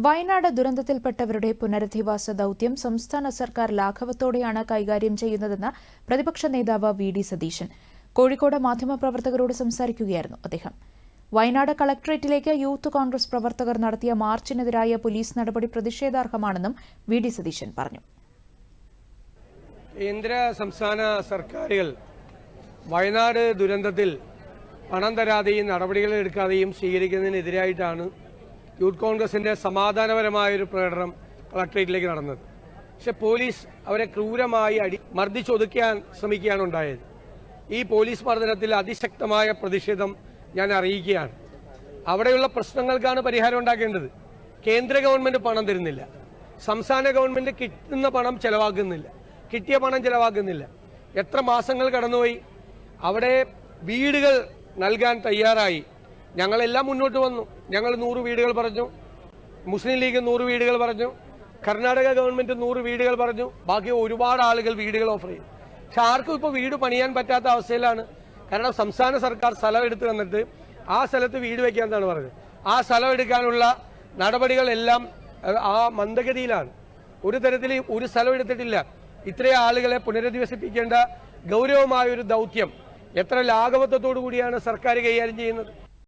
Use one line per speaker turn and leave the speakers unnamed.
വയനാട് ദുരന്തത്തിൽപ്പെട്ടവരുടെ പുനരധിവാസ ദൌത്യം സംസ്ഥാന സർക്കാർ ലാഘവത്തോടെയാണ് കൈകാര്യം ചെയ്യുന്നതെന്ന് പ്രതിപക്ഷ നേതാവ് വി.ഡി. സതീശൻ. കോഴിക്കോട് മാധ്യമപ്രവർത്തകരോട് സംസാരിക്കുകയായിരുന്നു അദ്ദേഹം. വയനാട് കളക്ടറേറ്റിലേക്ക് യൂത്ത് കോൺഗ്രസ് പ്രവർത്തകർ നടത്തിയ മാർച്ചിനെതിരായ പോലീസ് നടപടി പ്രതിഷേധാർഹമാണെന്നും വി.ഡി. സതീശൻ പറഞ്ഞു.
കേന്ദ്ര സംസ്ഥാന സർക്കാരുകൾ വയനാട് ദുരന്തത്തിൽ പണം തരാതെയും നടപടികൾ എടുക്കാതെയും സ്വീകരിക്കുന്നതിനെതിരായിട്ടാണ് യൂത്ത് കോൺഗ്രസിന്റെ സമാധാനപരമായൊരു പ്രകടനം കളക്ടറേറ്റിലേക്ക് നടന്നത്. പക്ഷെ പോലീസ് അവരെ ക്രൂരമായി മർദ്ദിച്ചൊതുക്കാൻ ശ്രമിക്കുകയാണ് ഉണ്ടായത്. ഈ പോലീസ് മർദ്ദനത്തിൽ അതിശക്തമായ പ്രതിഷേധം ഞാൻ അറിയിക്കുകയാണ്. അവിടെയുള്ള പ്രശ്നങ്ങൾക്കാണ് പരിഹാരം ഉണ്ടാക്കേണ്ടത്. കേന്ദ്ര ഗവൺമെന്റ് പണം തരുന്നില്ല, സംസ്ഥാന ഗവൺമെന്റ് കിട്ടുന്ന പണം ചെലവാക്കുന്നില്ല, കിട്ടിയ പണം ചെലവാക്കുന്നില്ല. എത്ര മാസങ്ങൾ കടന്നുപോയി. അവിടെ വീടുകൾ നൽകാൻ തയ്യാറായി. ഞങ്ങളെല്ലാം മുന്നോട്ട് വന്നു. ഞങ്ങൾ 100 വീടുകൾ പറഞ്ഞു, മുസ്ലിം ലീഗ് 100 വീടുകൾ പറഞ്ഞു, കർണാടക ഗവൺമെന്റ് 100 വീടുകൾ പറഞ്ഞു, ബാക്കി ഒരുപാട് ആളുകൾ വീടുകൾ ഓഫർ ചെയ്തു. പക്ഷെ ആർക്കും ഇപ്പോൾ വീട് പണിയാൻ പറ്റാത്ത അവസ്ഥയിലാണ്. കാരണം സംസ്ഥാന സർക്കാർ സ്ഥലം എടുത്തു തന്നിട്ട് ആ സ്ഥലത്ത് വീട് വയ്ക്കാന്നാണ് പറഞ്ഞത്. ആ സ്ഥലം എടുക്കാനുള്ള നടപടികളെല്ലാം ആ മന്ദഗതിയിലാണ്. ഒരു തരത്തിൽ ഒരു സ്ഥലം എടുത്തിട്ടില്ല. ഇത്രയും ആളുകളെ പുനരധിവസിപ്പിക്കേണ്ട ഗൗരവമായ ഒരു ദൗത്യം എത്ര ലാഘവത്തോടു കൂടിയാണ് സർക്കാർ കൈകാര്യം ചെയ്യുന്നത്.